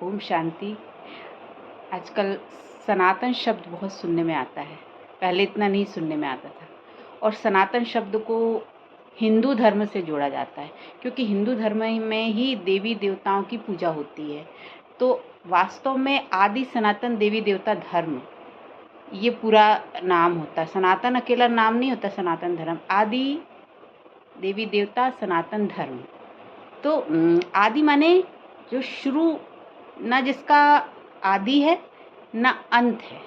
ओम शांति। आजकल सनातन शब्द बहुत सुनने में आता है, पहले इतना नहीं सुनने में आता था। और सनातन शब्द को हिंदू धर्म से जोड़ा जाता है, क्योंकि हिंदू धर्म में ही देवी देवताओं की पूजा होती है। तो वास्तव में आदि सनातन देवी देवता धर्म ये पूरा नाम होता है। सनातन अकेला नाम नहीं होता, सनातन धर्म आदि देवी देवता सनातन धर्म। तो आदि माने जो शुरू, ना जिसका आदि है ना अंत है,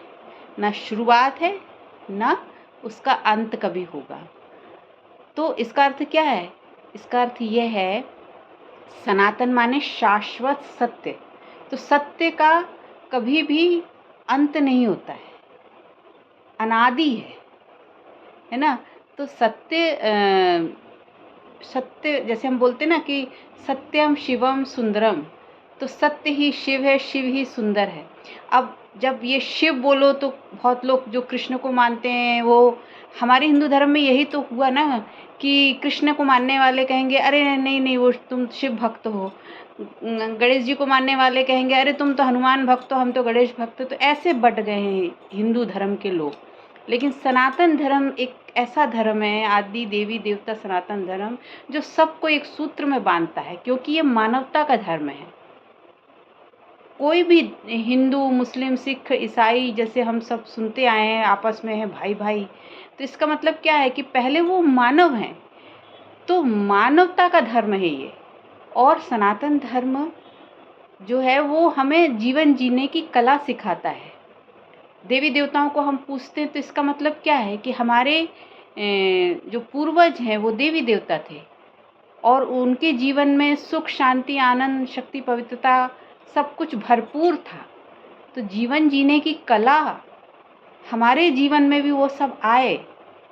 ना शुरुआत है ना उसका अंत कभी होगा। तो इसका अर्थ क्या है? इसका अर्थ यह है, सनातन माने शाश्वत सत्य। तो सत्य का कभी भी अंत नहीं होता है, अनादि है ना। तो सत्य जैसे हम बोलते ना कि सत्यम शिवम सुंदरम, तो सत्य ही शिव है, शिव ही सुंदर है। अब जब ये शिव बोलो तो बहुत लोग जो कृष्ण को मानते हैं, वो हमारे हिंदू धर्म में यही तो हुआ ना कि कृष्ण को मानने वाले कहेंगे अरे नहीं नहीं वो तुम शिव भक्त हो, गणेश जी को मानने वाले कहेंगे अरे तुम तो हनुमान भक्त हो, हम तो गणेश भक्त हो। तो ऐसे बट गए हैं हिंदू धर्म के लोग। लेकिन सनातन धर्म एक ऐसा धर्म है, आदि देवी देवता सनातन धर्म, जो सबको एक सूत्र में बांधता है, क्योंकि ये मानवता का धर्म है। कोई भी हिंदू मुस्लिम सिख ईसाई जैसे हम सब सुनते आए हैं आपस में है भाई भाई, तो इसका मतलब क्या है कि पहले वो मानव हैं। तो मानवता का धर्म है ये। और सनातन धर्म जो है वो हमें जीवन जीने की कला सिखाता है। देवी देवताओं को हम पूछते हैं तो इसका मतलब क्या है कि हमारे जो पूर्वज हैं वो देवी देवता थे और उनके जीवन में सुख शांति आनंद शक्ति पवित्रता सब कुछ भरपूर था। तो जीवन जीने की कला हमारे जीवन में भी वो सब आए,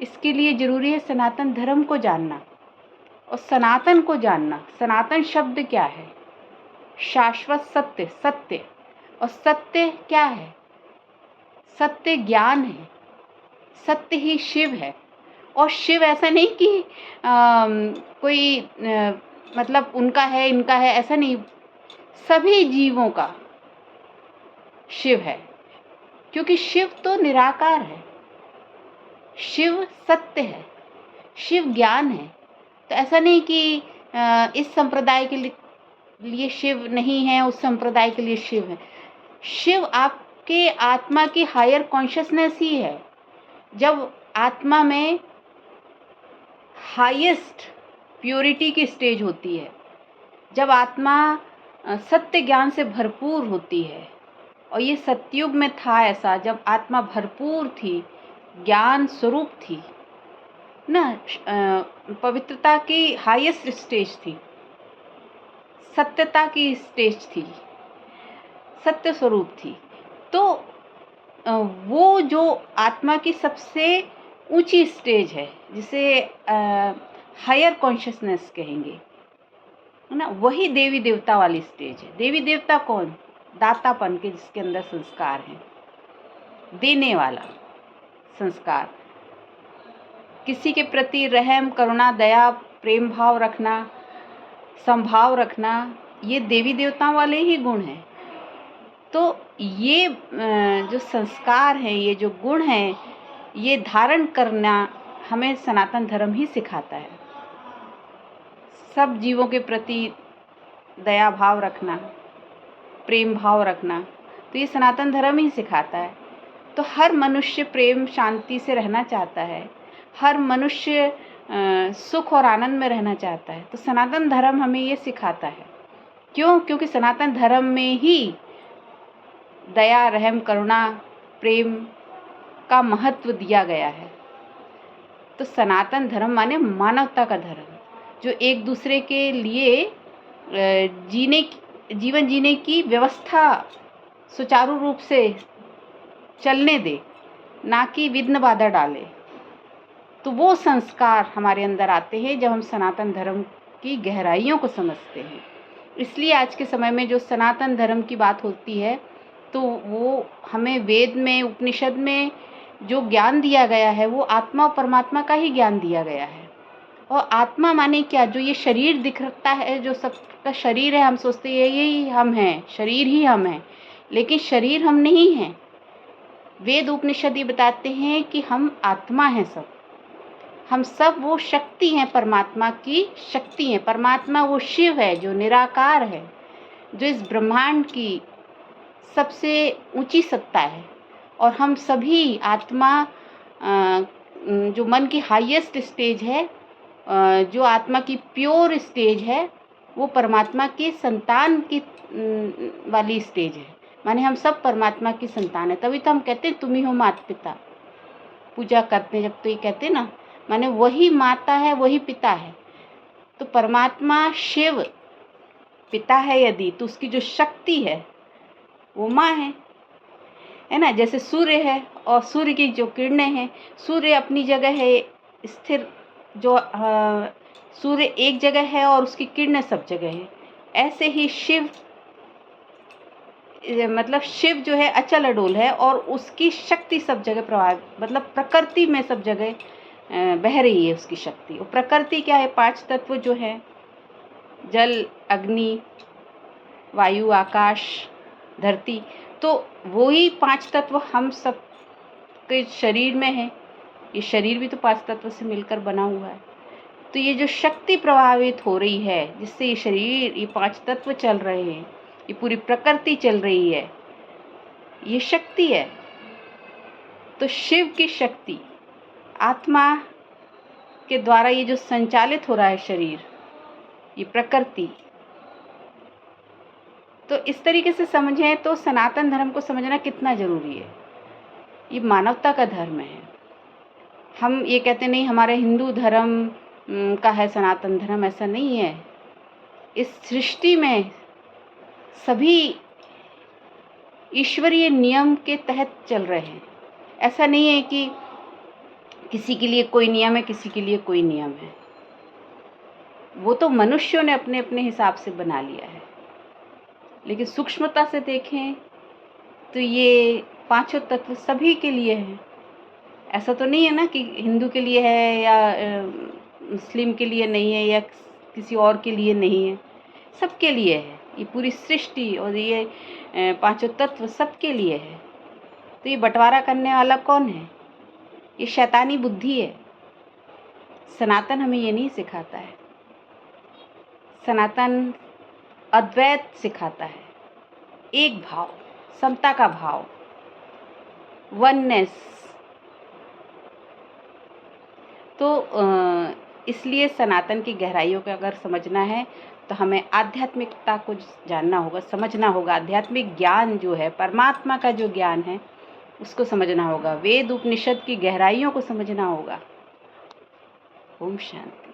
इसके लिए ज़रूरी है सनातन धर्म को जानना और सनातन को जानना। सनातन शब्द क्या है? शाश्वत सत्य, सत्य। और सत्य क्या है? सत्य ज्ञान है, सत्य ही शिव है। और शिव ऐसा नहीं कि कोई मतलब उनका है इनका है, ऐसा नहीं, सभी जीवों का शिव है, क्योंकि शिव तो निराकार है, शिव सत्य है, शिव ज्ञान है। तो ऐसा नहीं कि इस संप्रदाय के लिए शिव नहीं है, उस संप्रदाय के लिए शिव है। शिव आपके आत्मा की हायर कॉन्शियसनेस ही है। जब आत्मा में हाईएस्ट प्योरिटी की स्टेज होती है, जब आत्मा सत्य ज्ञान से भरपूर होती है, और ये सतयुग में था ऐसा, जब आत्मा भरपूर थी, ज्ञान स्वरूप थी ना, पवित्रता की हाईएस्ट स्टेज थी, सत्यता की स्टेज थी, सत्य स्वरूप थी। तो वो जो आत्मा की सबसे ऊंची स्टेज है, जिसे हायर कॉन्शियसनेस कहेंगे, है ना, वही देवी देवता वाली स्टेज है। देवी देवता कौन? दातापन के, जिसके अंदर संस्कार है, देने वाला संस्कार, किसी के प्रति रहम करुणा दया प्रेम भाव रखना, संभाव रखना, ये देवी देवताओं वाले ही गुण हैं। तो ये जो संस्कार हैं, ये जो गुण हैं, ये धारण करना हमें सनातन धर्म ही सिखाता है। सब जीवों के प्रति दया भाव रखना, प्रेम भाव रखना, तो ये सनातन धर्म ही सिखाता है। तो हर मनुष्य प्रेम शांति से रहना चाहता है, हर मनुष्य सुख और आनंद में रहना चाहता है। तो सनातन धर्म हमें ये सिखाता है। क्यों? क्योंकि सनातन धर्म में ही दया रहम करुणा प्रेम का महत्व दिया गया है। तो सनातन धर्म माने मानवता का धर्म, जो एक दूसरे के लिए जीवन जीने की व्यवस्था सुचारू रूप से चलने दे, ना कि विघ्न बाधा डाले। तो वो संस्कार हमारे अंदर आते हैं जब हम सनातन धर्म की गहराइयों को समझते हैं। इसलिए आज के समय में जो सनातन धर्म की बात होती है, तो वो हमें वेद में उपनिषद में जो ज्ञान दिया गया है, वो आत्मा और परमात्मा का ही ज्ञान दिया गया है। और आत्मा माने क्या? जो ये शरीर दिखता है, जो सबका शरीर है, हम सोचते हैं यही हम हैं, शरीर ही हम हैं, लेकिन शरीर हम नहीं हैं। वेद उपनिषद ये बताते हैं कि हम आत्मा हैं सब। हम सब वो शक्ति हैं, परमात्मा की शक्ति हैं। परमात्मा वो शिव है जो निराकार है, जो इस ब्रह्मांड की सबसे ऊंची सत्ता है। और हम सभी आत्मा, जो मन की हाईएस्ट स्टेज है, जो आत्मा की प्योर स्टेज है, वो परमात्मा की संतान की वाली स्टेज है। माने हम सब परमात्मा की संतान है। तभी तो हम कहते हैं तुम ही हो माता पिता। पूजा करते हैं जब तो ये कहते हैं ना, माने वही माता है, वही पिता है। तो परमात्मा शिव पिता है यदि, तो उसकी जो शक्ति है वो माँ है ना। जैसे सूर्य है और सूर्य की जो किरणें हैं, सूर्य अपनी जगह है स्थिर, जो सूर्य एक जगह है और उसकी किरणें सब जगह है। ऐसे ही शिव, मतलब शिव जो है अचल अडोल है और उसकी शक्ति सब जगह प्रभाव, मतलब प्रकृति में सब जगह बह रही है उसकी शक्ति। और प्रकृति क्या है? 5 तत्व जो है, जल, अग्नि, वायु, आकाश, धरती। तो वही 5 तत्व हम सब के शरीर में है। ये शरीर भी तो 5 तत्व से मिलकर बना हुआ है। तो ये जो शक्ति प्रभावित हो रही है, जिससे ये शरीर, ये 5 तत्व चल रहे हैं, ये पूरी प्रकृति चल रही है, ये शक्ति है। तो शिव की शक्ति, आत्मा के द्वारा ये जो संचालित हो रहा है शरीर, ये प्रकृति। तो इस तरीके से समझें तो सनातन धर्म को समझना कितना ज़रूरी है। ये मानवता का धर्म है। हम ये कहते नहीं हमारे हिंदू धर्म का है सनातन धर्म, ऐसा नहीं है। इस सृष्टि में सभी ईश्वरीय नियम के तहत चल रहे हैं। ऐसा नहीं है कि किसी के लिए कोई नियम है, किसी के लिए कोई नियम है। वो तो मनुष्यों ने अपने अपने हिसाब से बना लिया है। लेकिन सूक्ष्मता से देखें तो ये 5 तत्व सभी के लिए हैं। ऐसा तो नहीं है ना कि हिंदू के लिए है या मुस्लिम के लिए नहीं है या किसी और के लिए नहीं है, सबके लिए है। ये पूरी सृष्टि और ये 5 तत्व सबके लिए है। तो ये बंटवारा करने वाला कौन है? ये शैतानी बुद्धि है। सनातन हमें ये नहीं सिखाता है। सनातन अद्वैत सिखाता है, एक भाव, समता का भाव, वननेस। तो इसलिए सनातन की गहराइयों को अगर समझना है तो हमें आध्यात्मिकता को जानना होगा, समझना होगा। आध्यात्मिक ज्ञान जो है, परमात्मा का जो ज्ञान है, उसको समझना होगा। वेद उपनिषद की गहराइयों को समझना होगा। ओम शांति।